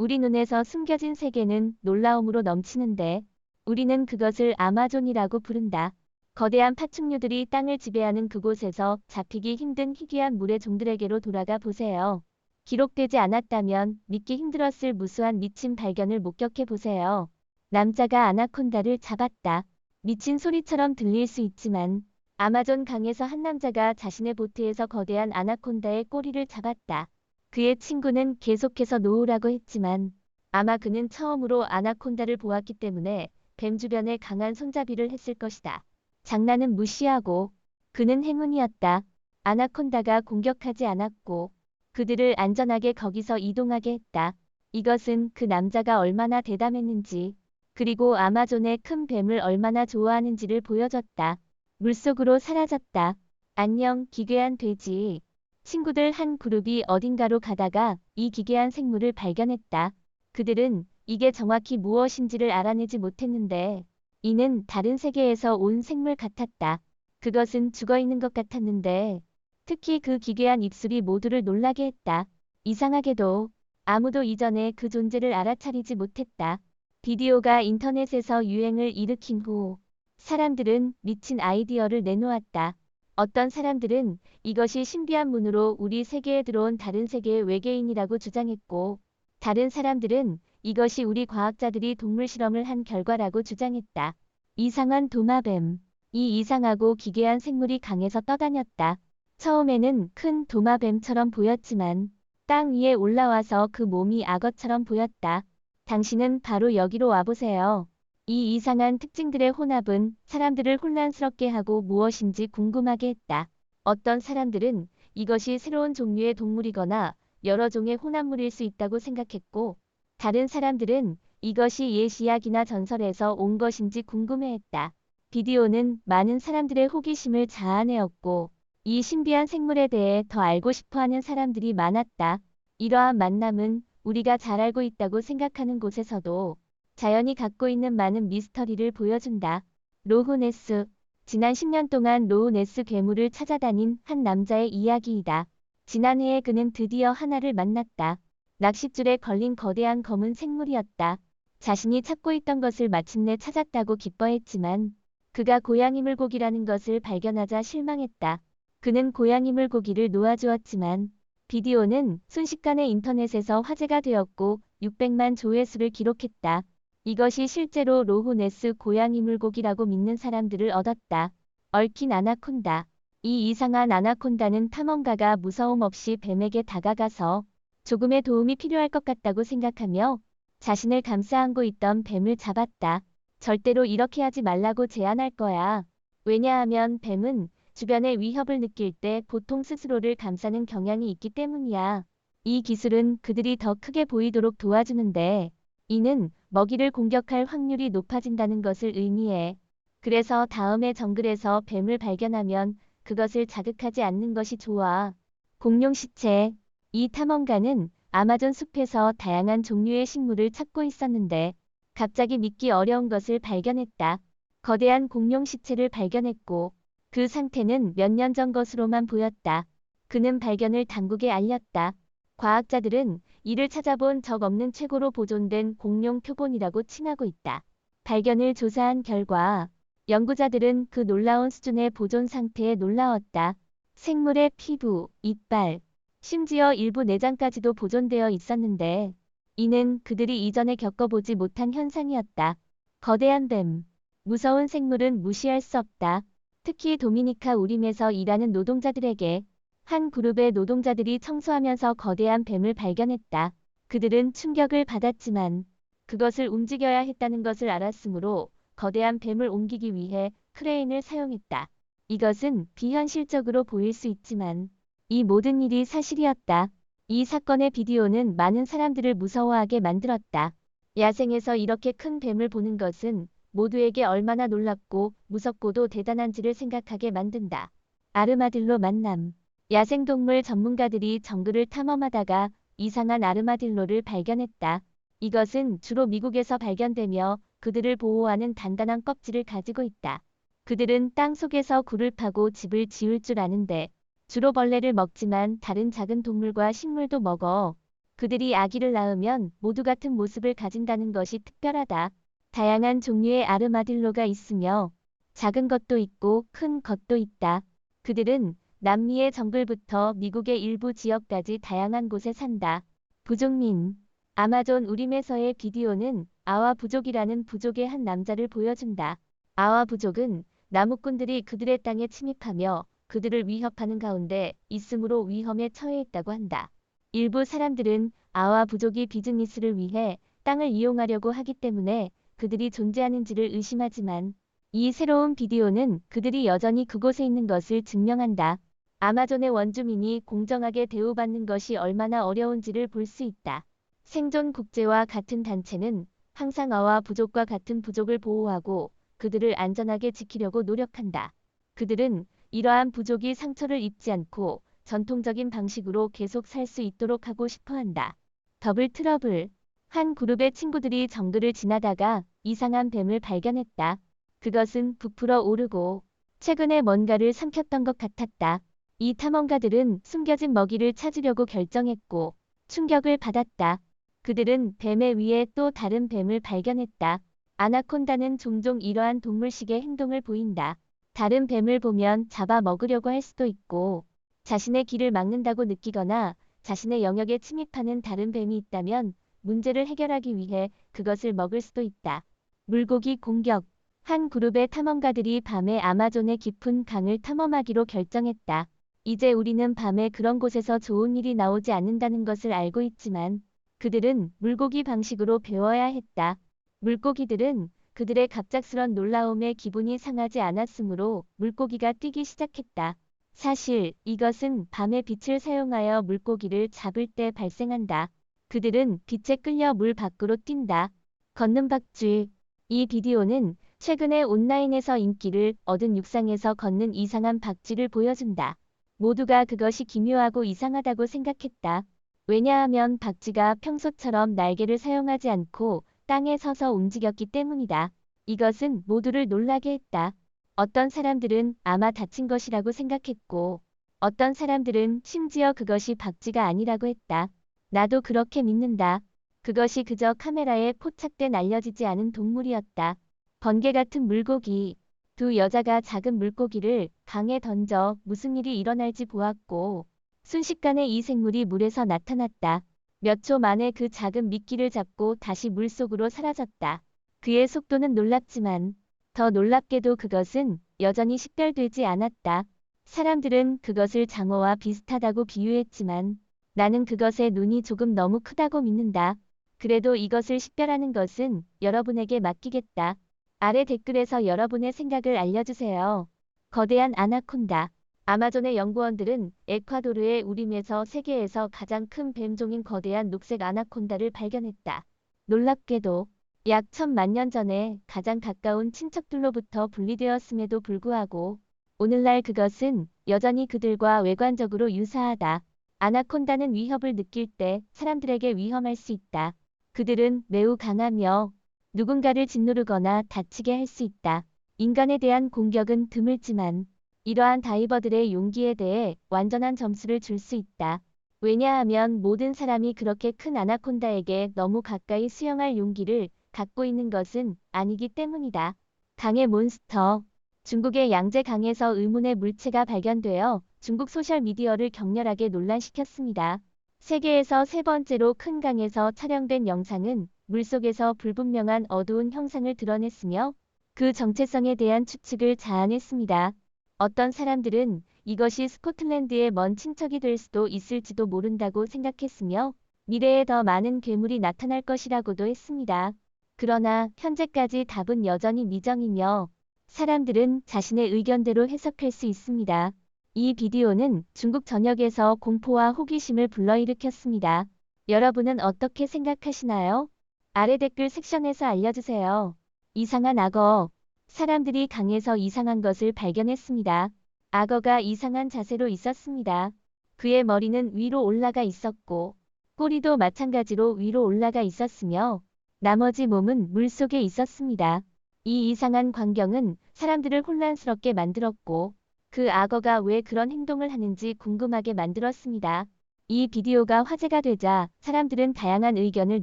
우리 눈에서 숨겨진 세계는 놀라움으로 넘치는데 우리는 그것을 아마존이라고 부른다. 거대한 파충류들이 땅을 지배하는 그곳에서 잡히기 힘든 희귀한 물의 종들에게로 돌아가 보세요. 기록되지 않았다면 믿기 힘들었을 무수한 미친 발견을 목격해 보세요. 남자가 아나콘다를 잡았다. 미친 소리처럼 들릴 수 있지만 아마존 강에서 한 남자가 자신의 보트에서 거대한 아나콘다의 꼬리를 잡았다. 그의 친구는 계속해서 놓으라고 했지만 아마 그는 처음으로 아나콘다를 보았기 때문에 뱀 주변에 강한 손잡이를 했을 것이다. 장난은 무시하고 그는 행운이었다. 아나콘다가 공격하지 않았고 그들을 안전하게 거기서 이동하게 했다. 이것은 그 남자가 얼마나 대담했는지 그리고 아마존의 큰 뱀을 얼마나 좋아하는지를 보여줬다. 물속으로 사라졌다. 안녕, 기괴한 돼지. 친구들 한 그룹이 어딘가로 가다가 이 기괴한 생물을 발견했다. 그들은 이게 정확히 무엇인지를 알아내지 못했는데 이는 다른 세계에서 온 생물 같았다. 그것은 죽어있는 것 같았는데 특히 그 기괴한 입술이 모두를 놀라게 했다. 이상하게도 아무도 이전에 그 존재를 알아차리지 못했다. 비디오가 인터넷에서 유행을 일으킨 후 사람들은 미친 아이디어를 내놓았다. 어떤 사람들은 이것이 신비한 문으로 우리 세계에 들어온 다른 세계의 외계인이라고 주장했고 다른 사람들은 이것이 우리 과학자들이 동물 실험을 한 결과라고 주장했다. 이상한 도마뱀. 이 이상하고 기괴한 생물이 강에서 떠다녔다. 처음에는 큰 도마뱀처럼 보였지만 땅 위에 올라와서 그 몸이 악어처럼 보였다. 당신은 바로 여기로 와보세요. 이 이상한 특징들의 혼합은 사람들을 혼란스럽게 하고 무엇인지 궁금하게 했다. 어떤 사람들은 이것이 새로운 종류의 동물이거나 여러 종의 혼합물일 수 있다고 생각했고 다른 사람들은 이것이 옛 이야기나 전설에서 온 것인지 궁금해했다. 비디오는 많은 사람들의 호기심을 자아내었고 이 신비한 생물에 대해 더 알고 싶어하는 사람들이 많았다. 이러한 만남은 우리가 잘 알고 있다고 생각하는 곳에서도 자연이 갖고 있는 많은 미스터리를 보여준다. 로흐네스. 지난 10년 동안 로흐네스 괴물을 찾아다닌 한 남자의 이야기이다. 지난해에 그는 드디어 하나를 만났다. 낚싯줄에 걸린 거대한 검은 생물이었다. 자신이 찾고 있던 것을 마침내 찾았다고 기뻐했지만 그가 고양이 물고기라는 것을 발견하자 실망했다. 그는 고양이 물고기를 놓아주었지만 비디오는 순식간에 인터넷에서 화제가 되었고 600만 조회수를 기록했다. 이것이 실제로 로흐네스 고양이 물고기라고 믿는 사람들을 얻었다. 얽힌 아나콘다. 이 이상한 아나콘다는 탐험가가 무서움 없이 뱀에게 다가가서 조금의 도움이 필요할 것 같다고 생각하며 자신을 감싸 안고 있던 뱀을 잡았다. 절대로 이렇게 하지 말라고 제안할 거야. 왜냐하면 뱀은 주변의 위협을 느낄 때 보통 스스로를 감싸는 경향이 있기 때문이야. 이 기술은 그들이 더 크게 보이도록 도와주는데 이는 먹이를 공격할 확률이 높아진다는 것을 의미해. 그래서 다음에 정글에서 뱀을 발견하면 그것을 자극하지 않는 것이 좋아. 공룡 시체. 이 탐험가는 아마존 숲에서 다양한 종류의 식물을 찾고 있었는데 갑자기 믿기 어려운 것을 발견했다. 거대한 공룡 시체를 발견했고 그 상태는 몇 년 전 것으로만 보였다. 그는 발견을 당국에 알렸다. 과학자들은 이를 찾아본 적 없는 최고로 보존된 공룡 표본이라고 칭하고 있다. 발견을 조사한 결과 연구자들은 그 놀라운 수준의 보존 상태에 놀라웠다. 생물의 피부, 이빨, 심지어 일부 내장까지도 보존되어 있었는데 이는 그들이 이전에 겪어보지 못한 현상이었다. 거대한 뱀. 무서운 생물은 무시할 수 없다. 특히 도미니카 우림에서 일하는 노동자들에게 한 그룹의 노동자들이 청소하면서 거대한 뱀을 발견했다. 그들은 충격을 받았지만 그것을 움직여야 했다는 것을 알았으므로 거대한 뱀을 옮기기 위해 크레인을 사용했다. 이것은 비현실적으로 보일 수 있지만 이 모든 일이 사실이었다. 이 사건의 비디오는 많은 사람들을 무서워하게 만들었다. 야생에서 이렇게 큰 뱀을 보는 것은 모두에게 얼마나 놀랍고 무섭고도 대단한지를 생각하게 만든다. 아르마딜로 만남. 야생동물 전문가들이 정글을 탐험하다가 이상한 아르마딜로를 발견했다. 이것은 주로 미국에서 발견되며 그들을 보호하는 단단한 껍질을 가지고 있다. 그들은 땅 속에서 굴을 파고 집을 지을 줄 아는데 주로 벌레를 먹지만 다른 작은 동물과 식물도 먹어. 그들이 아기를 낳으면 모두 같은 모습을 가진다는 것이 특별하다. 다양한 종류의 아르마딜로가 있으며 작은 것도 있고 큰 것도 있다. 그들은 남미의 정글부터 미국의 일부 지역까지 다양한 곳에 산다. 부족민 아마존 우림에서의 비디오는 아와 부족이라는 부족의 한 남자를 보여준다. 아와 부족은 나무꾼들이 그들의 땅에 침입하며 그들을 위협하는 가운데 있으므로 위험에 처해 있다고 한다. 일부 사람들은 아와 부족이 비즈니스를 위해 땅을 이용하려고 하기 때문에 그들이 존재하는지를 의심하지만 이 새로운 비디오는 그들이 여전히 그곳에 있는 것을 증명한다. 아마존의 원주민이 공정하게 대우받는 것이 얼마나 어려운지를 볼 수 있다. 생존 국제와 같은 단체는 항상 아와 부족과 같은 부족을 보호하고 그들을 안전하게 지키려고 노력한다. 그들은 이러한 부족이 상처를 입지 않고 전통적인 방식으로 계속 살 수 있도록 하고 싶어 한다. 더블 트러블 한 그룹의 친구들이 정글을 지나다가 이상한 뱀을 발견했다. 그것은 부풀어 오르고 최근에 뭔가를 삼켰던 것 같았다. 이 탐험가들은 숨겨진 먹이를 찾으려고 결정했고 충격을 받았다. 그들은 뱀의 위에 또 다른 뱀을 발견했다. 아나콘다는 종종 이러한 동물식의 행동을 보인다. 다른 뱀을 보면 잡아 먹으려고 할 수도 있고 자신의 길을 막는다고 느끼거나 자신의 영역에 침입하는 다른 뱀이 있다면 문제를 해결하기 위해 그것을 먹을 수도 있다. 물고기 공격 한 그룹의 탐험가들이 밤에 아마존의 깊은 강을 탐험하기로 결정했다. 이제 우리는 밤에 그런 곳에서 좋은 일이 나오지 않는다는 것을 알고 있지만 그들은 물고기 방식으로 배워야 했다. 물고기들은 그들의 갑작스런 놀라움에 기분이 상하지 않았으므로 물고기가 뛰기 시작했다. 사실 이것은 밤의 빛을 사용하여 물고기를 잡을 때 발생한다. 그들은 빛에 끌려 물 밖으로 뛴다. 걷는 박쥐 이 비디오는 최근에 온라인에서 인기를 얻은 육상에서 걷는 이상한 박쥐를 보여준다. 모두가 그것이 기묘하고 이상하다고 생각했다. 왜냐하면 박쥐가 평소처럼 날개를 사용하지 않고 땅에 서서 움직였기 때문이다. 이것은 모두를 놀라게 했다. 어떤 사람들은 아마 다친 것이라고 생각했고 어떤 사람들은 심지어 그것이 박쥐가 아니라고 했다. 나도 그렇게 믿는다. 그것이 그저 카메라에 포착된 알려지지 않은 동물이었다. 번개 같은 물고기. 두 여자가 작은 물고기를 강에 던져 무슨 일이 일어날지 보았고 순식간에 이 생물이 물에서 나타났다. 몇 초 만에 그 작은 미끼를 잡고 다시 물속으로 사라졌다. 그의 속도는 놀랍지만 더 놀랍게도 그것은 여전히 식별되지 않았다. 사람들은 그것을 장어와 비슷하다고 비유했지만 나는 그것의 눈이 조금 너무 크다고 믿는다. 그래도 이것을 식별하는 것은 여러분에게 맡기겠다. 아래 댓글에서 여러분의 생각을 알려주세요. 거대한 아나콘다. 아마존의 연구원들은 에콰도르의 우림에서 세계에서 가장 큰 뱀종인 거대한 녹색 아나콘다를 발견했다. 놀랍게도 약 1000만 년 전에 가장 가까운 친척들로부터 분리되었음에도 불구하고 오늘날 그것은 여전히 그들과 외관적으로 유사하다. 아나콘다는 위협을 느낄 때 사람들에게 위험할 수 있다. 그들은 매우 강하며 누군가를 짓누르거나 다치게 할 수 있다. 인간에 대한 공격은 드물지만 이러한 다이버들의 용기에 대해 완전한 점수를 줄 수 있다. 왜냐하면 모든 사람이 그렇게 큰 아나콘다에게 너무 가까이 수영할 용기를 갖고 있는 것은 아니기 때문이다. 강의 몬스터. 중국의 양재 강에서 의문의 물체가 발견되어 중국 소셜미디어를 격렬하게 논란시켰습니다. 세계에서 세 번째로 큰 강에서 촬영된 영상은 물속에서 불분명한 어두운 형상을 드러냈으며 그 정체성에 대한 추측을 자아냈습니다. 어떤 사람들은 이것이 스코틀랜드의 먼 친척이 될 수도 있을지도 모른다고 생각했으며 미래에 더 많은 괴물이 나타날 것이라고도 했습니다. 그러나 현재까지 답은 여전히 미정이며 사람들은 자신의 의견대로 해석할 수 있습니다. 이 비디오는 중국 전역에서 공포와 호기심을 불러일으켰습니다. 여러분은 어떻게 생각하시나요? 아래 댓글 섹션에서 알려주세요. 이상한 악어. 사람들이 강에서 이상한 것을 발견했습니다. 악어가 이상한 자세로 있었습니다. 그의 머리는 위로 올라가 있었고 꼬리도 마찬가지로 위로 올라가 있었으며 나머지 몸은 물속에 있었습니다. 이 이상한 광경은 사람들을 혼란스럽게 만들었고 그 악어가 왜 그런 행동을 하는지 궁금하게 만들었습니다. 이 비디오가 화제가 되자 사람들은 다양한 의견을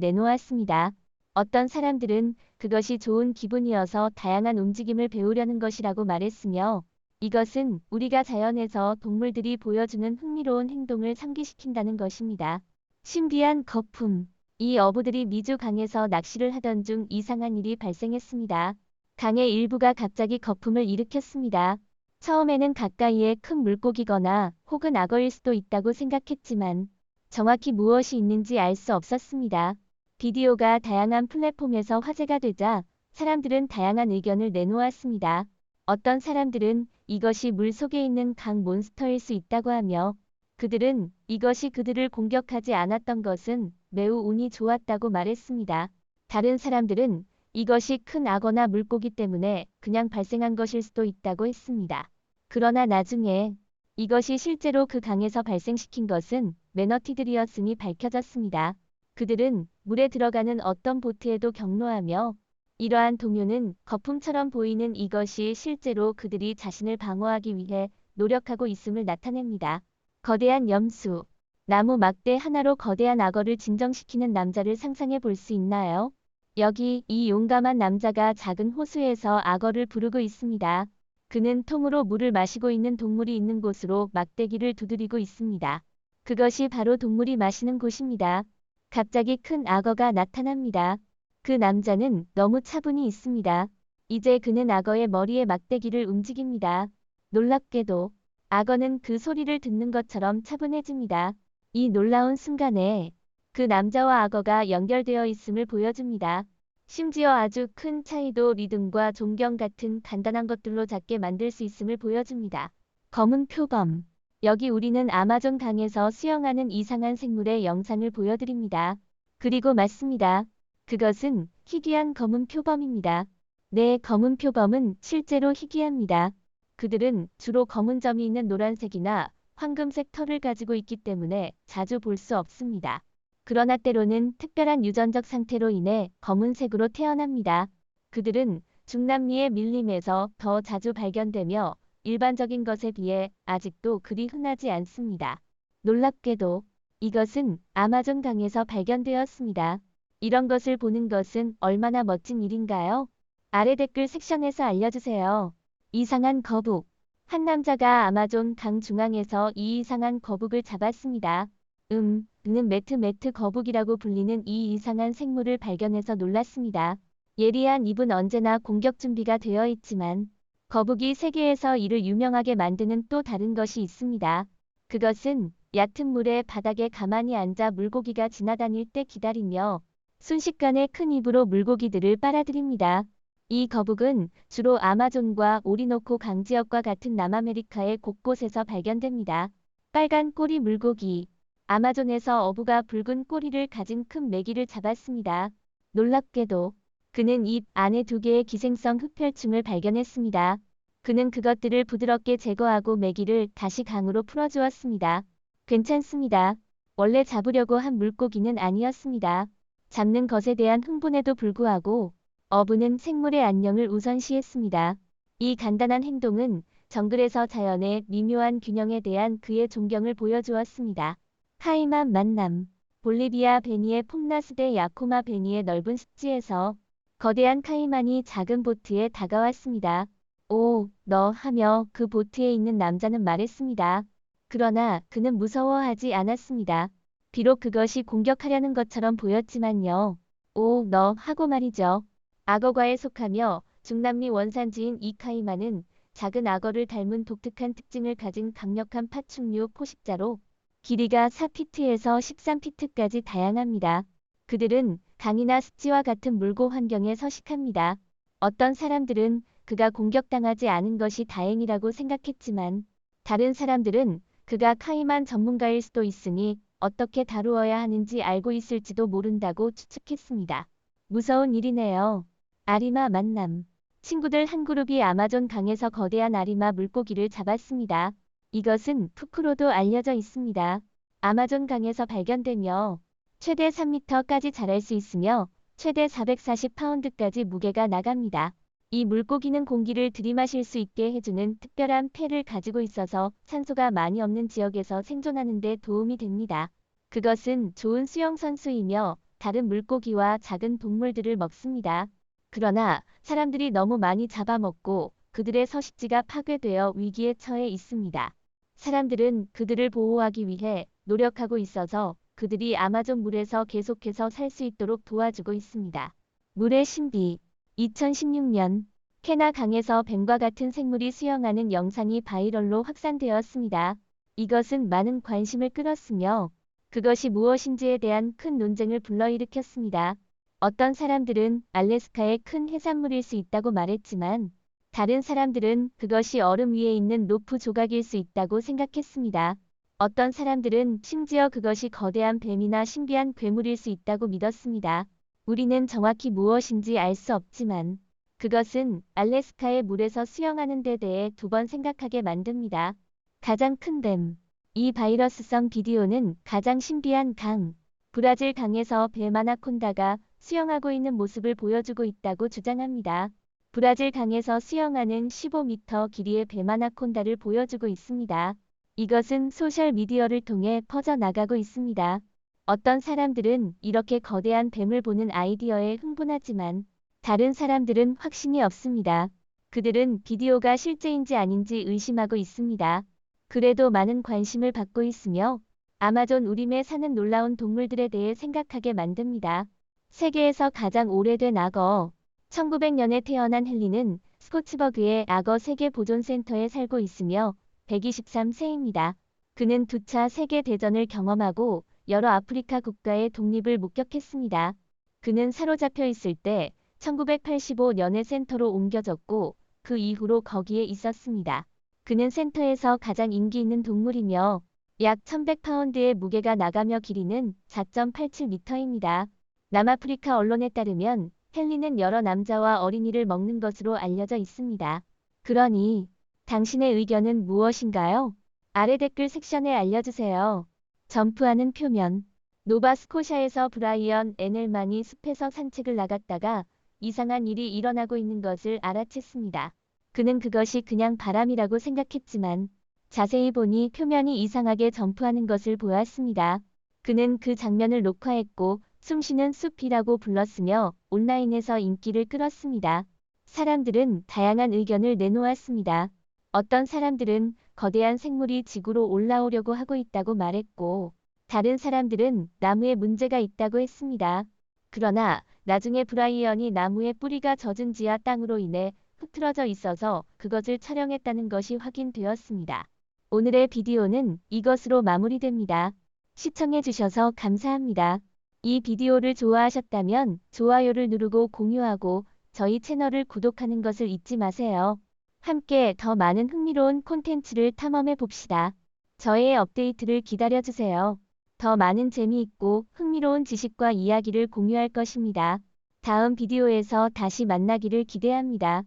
내놓았습니다. 어떤 사람들은 그것이 좋은 기분이어서 다양한 움직임을 배우려는 것이라고 말했으며, 이것은 우리가 자연에서 동물들이 보여주는 흥미로운 행동을 상기시킨다는 것입니다. 신비한 거품. 이 어부들이 미주 강에서 낚시를 하던 중 이상한 일이 발생했습니다. 강의 일부가 갑자기 거품을 일으켰습니다. 처음에는 가까이에 큰 물고기거나 혹은 악어일 수도 있다고 생각했지만 정확히 무엇이 있는지 알 수 없었습니다. 비디오가 다양한 플랫폼에서 화제가 되자 사람들은 다양한 의견을 내놓았습니다. 어떤 사람들은 이것이 물 속에 있는 강 몬스터일 수 있다고 하며, 그들은 이것이 그들을 공격하지 않았던 것은 매우 운이 좋았다고 말했습니다. 다른 사람들은 이것이 큰 악어나 물고기 때문에 그냥 발생한 것일 수도 있다고 했습니다. 그러나 나중에 이것이 실제로 그 강에서 발생시킨 것은 매너티들이었음이 밝혀졌습니다. 그들은 물에 들어가는 어떤 보트에도 경로하며, 이러한 동요는 거품처럼 보이는 이것이 실제로 그들이 자신을 방어하기 위해 노력하고 있음을 나타냅니다. 거대한 염수. 나무 막대 하나로 거대한 악어를 진정시키는 남자를 상상해 볼 수 있나요? 여기 이 용감한 남자가 작은 호수에서 악어를 부르고 있습니다. 그는 통으로 물을 마시고 있는 동물이 있는 곳으로 막대기를 두드리고 있습니다. 그것이 바로 동물이 마시는 곳입니다. 갑자기 큰 악어가 나타납니다. 그 남자는 너무 차분히 있습니다. 이제 그는 악어의 머리에 막대기를 움직입니다. 놀랍게도 악어는 그 소리를 듣는 것처럼 차분해집니다. 이 놀라운 순간에 그 남자와 악어가 연결되어 있음을 보여줍니다. 심지어 아주 큰 차이도 리듬과 존경 같은 간단한 것들로 작게 만들 수 있음을 보여줍니다. 검은 표범. 여기 우리는 아마존 강에서 수영하는 이상한 생물의 영상을 보여드립니다. 그리고 맞습니다. 그것은 희귀한 검은 표범입니다. 네, 검은 표범은 실제로 희귀합니다. 그들은 주로 검은 점이 있는 노란색이나 황금색 털을 가지고 있기 때문에 자주 볼 수 없습니다. 그러나 때로는 특별한 유전적 상태로 인해 검은색으로 태어납니다. 그들은 중남미의 밀림에서 더 자주 발견되며 일반적인 것에 비해 아직도 그리 흔하지 않습니다. 놀랍게도 이것은 아마존 강에서 발견되었습니다. 이런 것을 보는 것은 얼마나 멋진 일인가요? 아래 댓글 섹션에서 알려주세요. 이상한 거북. 한 남자가 아마존 강 중앙에서 이 이상한 거북을 잡았습니다. 그는 매트 거북이라고 불리는 이 이상한 생물을 발견해서 놀랐습니다. 예리한 입은 언제나 공격 준비가 되어 있지만 거북이 세계에서 이를 유명하게 만드는 또 다른 것이 있습니다. 그것은 얕은 물의 바닥에 가만히 앉아 물고기가 지나다닐 때 기다리며 순식간에 큰 입으로 물고기들을 빨아들입니다. 이 거북은 주로 아마존과 오리노코 강지역과 같은 남아메리카의 곳곳에서 발견됩니다. 빨간 꼬리 물고기. 아마존에서 어부가 붉은 꼬리를 가진 큰 메기를 잡았습니다. 놀랍게도 그는 입 안에 2개의 기생성 흡혈충을 발견했습니다. 그는 그것들을 부드럽게 제거하고 메기를 다시 강으로 풀어주었습니다. 괜찮습니다. 원래 잡으려고 한 물고기는 아니었습니다. 잡는 것에 대한 흥분에도 불구하고 어부는 생물의 안녕을 우선시했습니다. 이 간단한 행동은 정글에서 자연의 미묘한 균형에 대한 그의 존경을 보여주었습니다. 카이만 만남. 볼리비아 베니의 폼나스대 야코마 베니의 넓은 습지에서 거대한 카이만이 작은 보트에 다가왔습니다. 오, 너 하며 그 보트에 있는 남자는 말했습니다. 그러나 그는 무서워하지 않았습니다. 비록 그것이 공격하려는 것처럼 보였지만요. 오, 너 하고 말이죠. 악어과에 속하며 중남미 원산지인 이 카이만은 작은 악어를 닮은 독특한 특징을 가진 강력한 파충류 포식자로 길이가 4피트에서 13피트까지 다양합니다. 그들은 강이나 습지와 같은 물고 환경에 서식합니다. 어떤 사람들은 그가 공격당하지 않은 것이 다행이라고 생각했지만 다른 사람들은 그가 카이만 전문가일 수도 있으니 어떻게 다루어야 하는지 알고 있을지도 모른다고 추측했습니다. 무서운 일이네요. 아리마 만남. 친구들 한 그룹이 아마존 강에서 거대한 아리마 물고기를 잡았습니다. 이것은 푸크로도 알려져 있습니다. 아마존 강에서 발견되며 최대 3m까지 자랄 수 있으며 최대 440파운드까지 무게가 나갑니다. 이 물고기는 공기를 들이마실 수 있게 해주는 특별한 폐를 가지고 있어서 산소가 많이 없는 지역에서 생존하는 데 도움이 됩니다. 그것은 좋은 수영선수이며 다른 물고기와 작은 동물들을 먹습니다. 그러나 사람들이 너무 많이 잡아먹고 그들의 서식지가 파괴되어 위기에 처해 있습니다. 사람들은 그들을 보호하기 위해 노력하고 있어서 그들이 아마존 물에서 계속해서 살 수 있도록 도와주고 있습니다. 물의 신비. 2016년 캐나 강에서 뱀과 같은 생물이 수영하는 영상이 바이럴로 확산되었습니다. 이것은 많은 관심을 끌었으며 그것이 무엇인지에 대한 큰 논쟁을 불러일으켰습니다. 어떤 사람들은 알래스카의 큰 해산물일 수 있다고 말했지만 다른 사람들은 그것이 얼음 위에 있는 로프 조각일 수 있다고 생각했습니다. 어떤 사람들은 심지어 그것이 거대한 뱀이나 신비한 괴물일 수 있다고 믿었습니다. 우리는 정확히 무엇인지 알 수 없지만 그것은 알래스카의 물에서 수영하는 데 대해 두 번 생각하게 만듭니다. 가장 큰 뱀. 이 바이러스성 비디오는 가장 신비한 강, 브라질 강에서 뱀 아나콘다가 수영하고 있는 모습을 보여주고 있다고 주장합니다. 브라질 강에서 수영하는 15m 길이의 뱀 아나콘다를 보여주고 있습니다. 이것은 소셜미디어를 통해 퍼져나가고 있습니다. 어떤 사람들은 이렇게 거대한 뱀을 보는 아이디어에 흥분하지만 다른 사람들은 확신이 없습니다. 그들은 비디오가 실제인지 아닌지 의심하고 있습니다. 그래도 많은 관심을 받고 있으며 아마존 우림에 사는 놀라운 동물들에 대해 생각하게 만듭니다. 세계에서 가장 오래된 악어. 1900년에 태어난 헨리는 스코츠버그의 악어 세계보존센터에 살고 있으며 123세입니다. 그는 2차 세계대전을 경험하고 여러 아프리카 국가의 독립을 목격했습니다. 그는 사로잡혀 있을 때 1985년에 센터로 옮겨졌고 그 이후로 거기에 있었습니다. 그는 센터에서 가장 인기 있는 동물이며 약 1100파운드의 무게가 나가며 길이는 4.87m입니다. 남아프리카 언론에 따르면 헨리는 여러 남자와 어린이를 먹는 것으로 알려져 있습니다. 그러니 당신의 의견은 무엇인가요? 아래 댓글 섹션에 알려주세요. 점프하는 표면. 노바스코샤에서 브라이언 에넬만이 숲에서 산책을 나갔다가 이상한 일이 일어나고 있는 것을 알아챘습니다. 그는 그것이 그냥 바람이라고 생각했지만 자세히 보니 표면이 이상하게 점프하는 것을 보았습니다. 그는 그 장면을 녹화했고 숨쉬는 숲이라고 불렀으며 온라인에서 인기를 끌었습니다. 사람들은 다양한 의견을 내놓았습니다. 어떤 사람들은 거대한 생물이 지구로 올라오려고 하고 있다고 말했고 다른 사람들은 나무에 문제가 있다고 했습니다. 그러나 나중에 브라이언이 나무의 뿌리가 젖은 지하 땅으로 인해 흐트러져 있어서 그것을 촬영했다는 것이 확인되었습니다. 오늘의 비디오는 이것으로 마무리됩니다. 시청해주셔서 감사합니다. 이 비디오를 좋아하셨다면 좋아요를 누르고 공유하고 저희 채널을 구독하는 것을 잊지 마세요. 함께 더 많은 흥미로운 콘텐츠를 탐험해 봅시다. 저의 업데이트를 기다려주세요. 더 많은 재미있고 흥미로운 지식과 이야기를 공유할 것입니다. 다음 비디오에서 다시 만나기를 기대합니다.